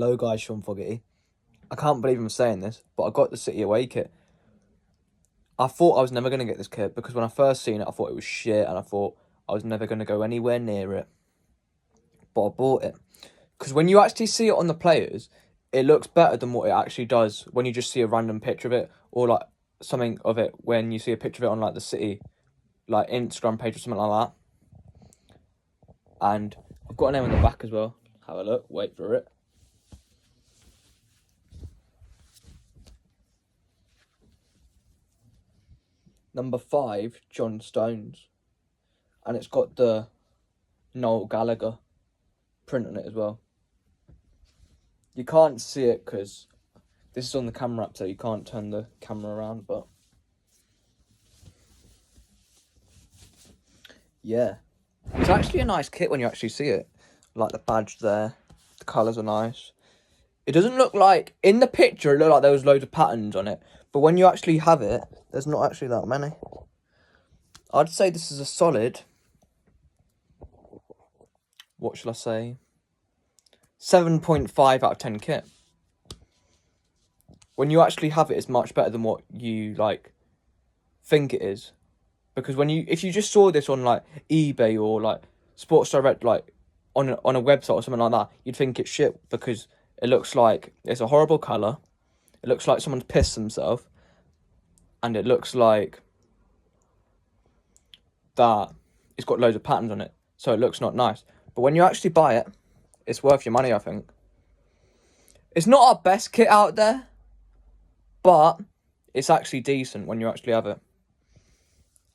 Hello guys, Sean Fogarty. I can't believe I'm saying this, but I got the City away kit. I thought I was never going to get this kit because when I first seen it, I thought it was shit and I thought I was never going to go anywhere near it. But I bought it. Because when you actually see it on the players, it looks better than what it actually does when you just see a random picture of it or like something of it when you see a picture of it on like the City like Instagram page or something like that. And I've got a name on the back as well. Have a look, wait for it. Number 5, John Stones. And it's got the Noel Gallagher print on it as well. You can't see it because this is on the camera app, so you can't turn the camera around, but yeah. It's actually a nice kit when you actually see it. Like the badge there, the colours are nice. It doesn't look like, in the picture, it looked like there was loads of patterns on it, but when you actually have it, there's not actually that many. I'd say this is a solid, what shall I say, 7.5 out of 10 kit. When you actually have it, it's much better than what you like think it is. Because if you just saw this on like eBay or like Sports Direct, like on a website or something like that, you'd think it's shit because it looks like it's a horrible colour. It looks like someone's pissed themselves, and it looks like that it's got loads of patterns on it, so it looks not nice. But when you actually buy it, it's worth your money, I think. It's not our best kit out there, but it's actually decent when you actually have it.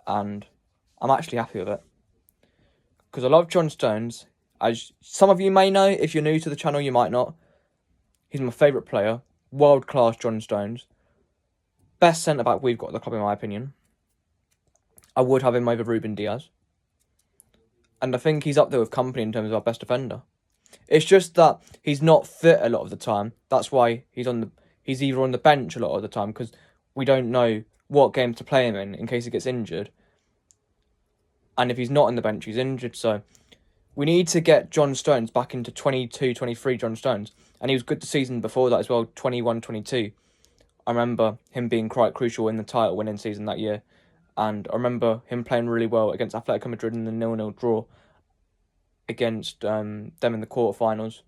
And I'm actually happy with it. Because I love John Stones. As some of you may know, if you're new to the channel, you might not. He's my favourite player. World-class John Stones. Best centre-back we've got at the club, in my opinion. I would have him over Ruben Diaz. And I think he's up there with Kompany in terms of our best defender. It's just that he's not fit a lot of the time. That's why he's either on the bench a lot of the time, because we don't know what games to play him in case he gets injured. And if he's not on the bench, he's injured. So we need to get John Stones back into 22, 23 John Stones. And he was good the season before that as well, 21, 22. I remember him being quite crucial in the title winning season that year. And I remember him playing really well against Atletico Madrid in the 0-0 draw against them in the quarterfinals,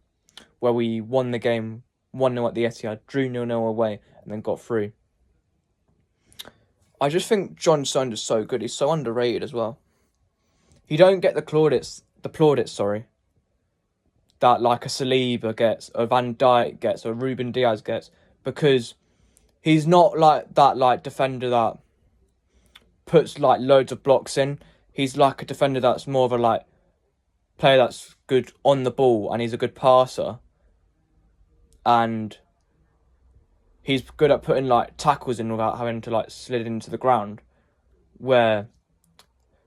where we won the game 1-0 at the Etihad, drew 0-0 away, and then got through. I just think John Stones is so good. He's so underrated as well. He don't get the plaudits, that like a Saliba gets, a Van Dijk gets, or Ruben Diaz gets, because he's not like that like defender that puts like loads of blocks in. He's like a defender that's more of a like player that's good on the ball, and he's a good passer, and he's good at putting like tackles in without having to like slid into the ground, where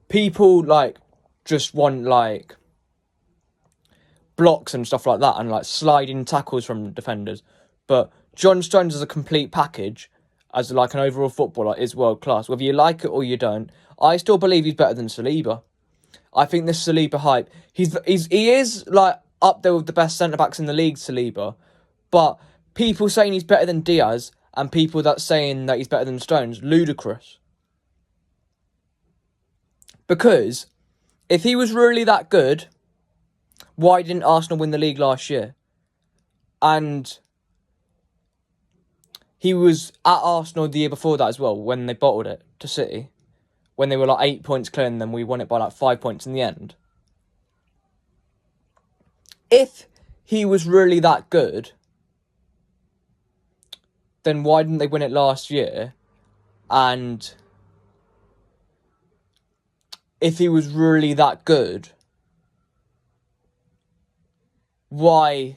people like just want like blocks and stuff like that and like sliding tackles from defenders. But John Stones as a complete package, as like an overall footballer, is world class. Whether you like it or you don't, I still believe he's better than Saliba. I think this Saliba hype, he is like up there with the best centre backs in the league, Saliba. But people saying he's better than Diaz and people that saying that he's better than Stones, ludicrous. Because if he was really that good, why didn't Arsenal win the league last year? And he was at Arsenal the year before that as well, when they bottled it to City. When they were like 8 points clear and then we won it by like 5 points in the end. If he was really that good, then why didn't they win it last year? And if he was really that good, why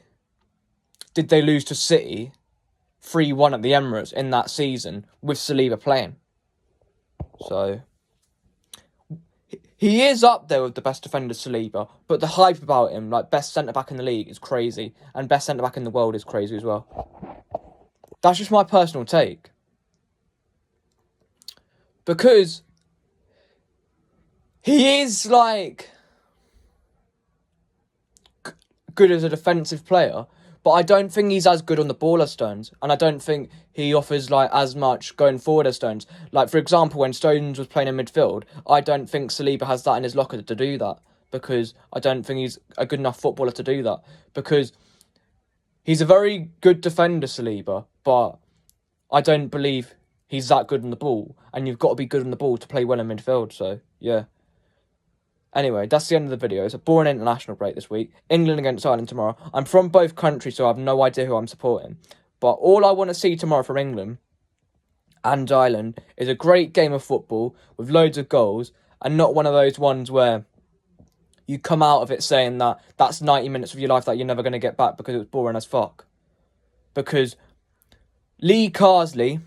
did they lose to City 3-1 at the Emirates in that season with Saliba playing? So he is up there with the best defender, Saliba, but the hype about him, like best centre-back in the league, is crazy, and best centre-back in the world is crazy as well. That's just my personal take. Because he is, like, good as a defensive player, but I don't think he's as good on the ball as Stones, and I don't think he offers like as much going forward as Stones. Like for example, when Stones was playing in midfield, I don't think Saliba has that in his locker to do that, because I don't think he's a good enough footballer to do that, because he's a very good defender, Saliba, but I don't believe he's that good on the ball, and you've got to be good on the ball to play well in midfield. So yeah. Anyway, that's the end of the video. It's a boring international break this week. England against Ireland tomorrow. I'm from both countries, so I have no idea who I'm supporting. But all I want to see tomorrow from England and Ireland is a great game of football with loads of goals, and not one of those ones where you come out of it saying that that's 90 minutes of your life that you're never going to get back because it was boring as fuck. Because Lee Carsley,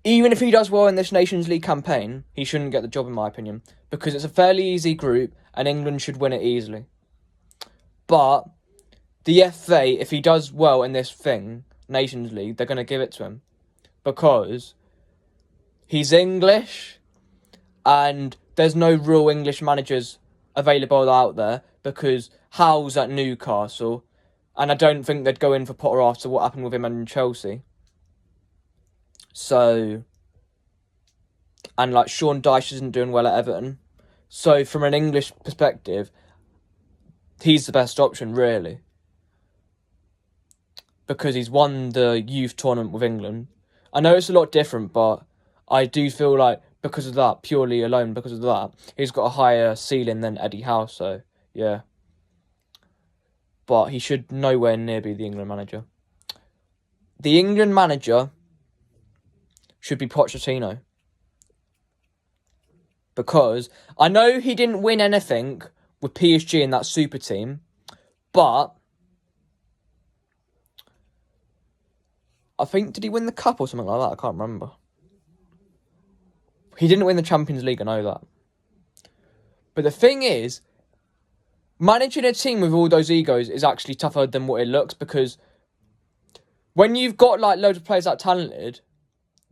even if he does well in this Nations League campaign, he shouldn't get the job in my opinion, because it's a fairly easy group and England should win it easily. But the FA, if he does well in this Nations League, they're going to give it to him, because he's English and there's no real English managers available out there, because Howe's at Newcastle, and I don't think they'd go in for Potter after what happened with him and Chelsea. So, and like Sean Dyche isn't doing well at Everton. So from an English perspective, he's the best option really, because he's won the youth tournament with England. I know it's a lot different, but I do feel like because of that, purely alone because of that, he's got a higher ceiling than Eddie Howe. So yeah, but he should nowhere near be the England manager. The England manager should be Pochettino, because I know he didn't win anything with PSG in that super team, but I think, did he win the cup or something like that? I can't remember. He didn't win the Champions League, I know that. But the thing is, managing a team with all those egos is actually tougher than what it looks, because when you've got like loads of players that are talented,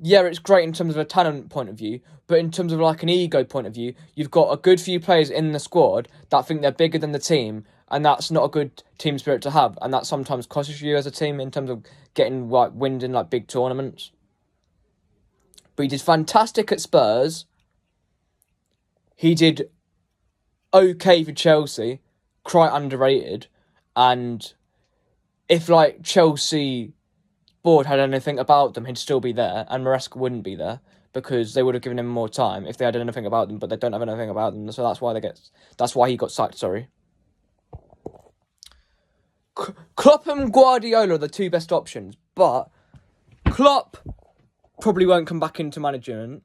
yeah, it's great in terms of a talent point of view, but in terms of like an ego point of view, you've got a good few players in the squad that think they're bigger than the team, and that's not a good team spirit to have, and that sometimes costs you as a team in terms of getting like wind in like big tournaments. But he did fantastic at Spurs. He did okay for Chelsea, quite underrated, and if like Chelsea board had anything about them, he'd still be there, and Maresca wouldn't be there, because they would have given him more time if they had anything about them, but they don't have anything about them, so that's why he got sacked, sorry. Klopp and Guardiola are the two best options, but Klopp probably won't come back into management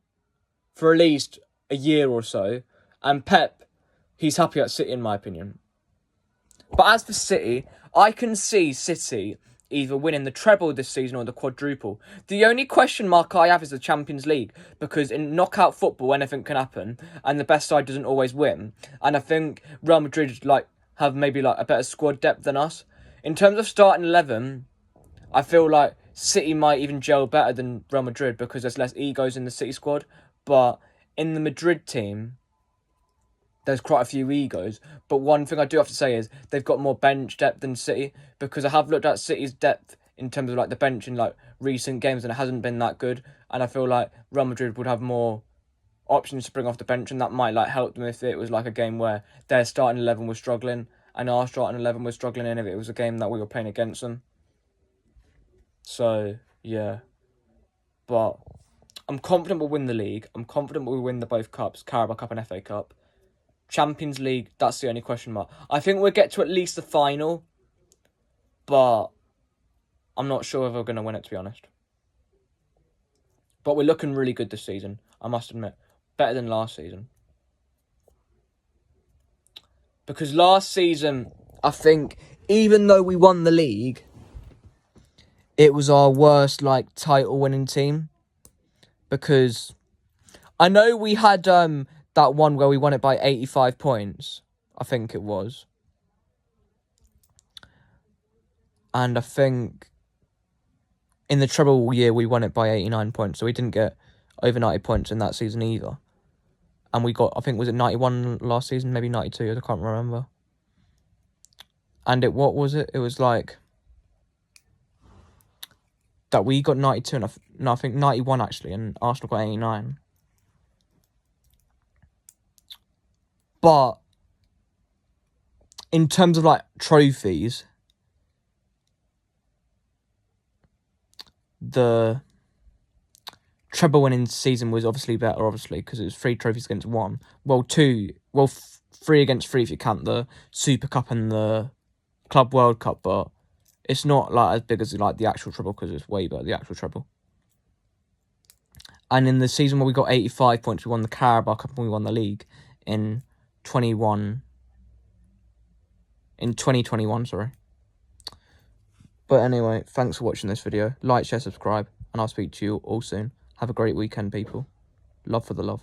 for at least a year or so, and Pep, he's happy at City in my opinion. But as for City, I can see City either winning the treble this season or the quadruple. The only question mark I have is the Champions League, because in knockout football anything can happen, and the best side doesn't always win. And I think Real Madrid have maybe a better squad depth than us. In terms of starting 11, I feel like City might even gel better than Real Madrid, because there's less egos in the City squad. But in the Madrid team, there's quite a few egos. But one thing I do have to say is they've got more bench depth than City, because I have looked at City's depth in terms of the bench in recent games, and it hasn't been that good. And I feel like Real Madrid would have more options to bring off the bench, and that might help them if it was a game where their starting 11 was struggling and our starting 11 was struggling, and if it was a game that we were playing against them. So yeah, but I'm confident we'll win the league. I'm confident we'll win the both cups, Carabao Cup and FA Cup. Champions League, that's the only question mark. I think we'll get to at least the final, but I'm not sure if we're going to win it, to be honest. But we're looking really good this season, I must admit. Better than last season. Because last season, I think, even though we won the league, it was our worst, title-winning team. Because I know we had that one where we won it by 85 points, I think it was. And I think in the treble year, we won it by 89 points. So we didn't get over 90 points in that season either. And we got, I think, was it 91 last season? Maybe 92, I can't remember. And what was it? It was like that we got 92 and I think 91 actually, and Arsenal got 89. But in terms of like trophies, the treble winning season was obviously better, because it was 3 trophies against 1. Well, 3 against 3 if you count the Super Cup and the Club World Cup, but it's not like as big as like the actual treble, because it's way better, the actual treble. And in the season where we got 85 points, we won the Carabao Cup and we won the league in 2021, sorry. But anyway, thanks for watching this video. Like, share, subscribe, and I'll speak to you all soon. Have a great weekend, people. Love for the love.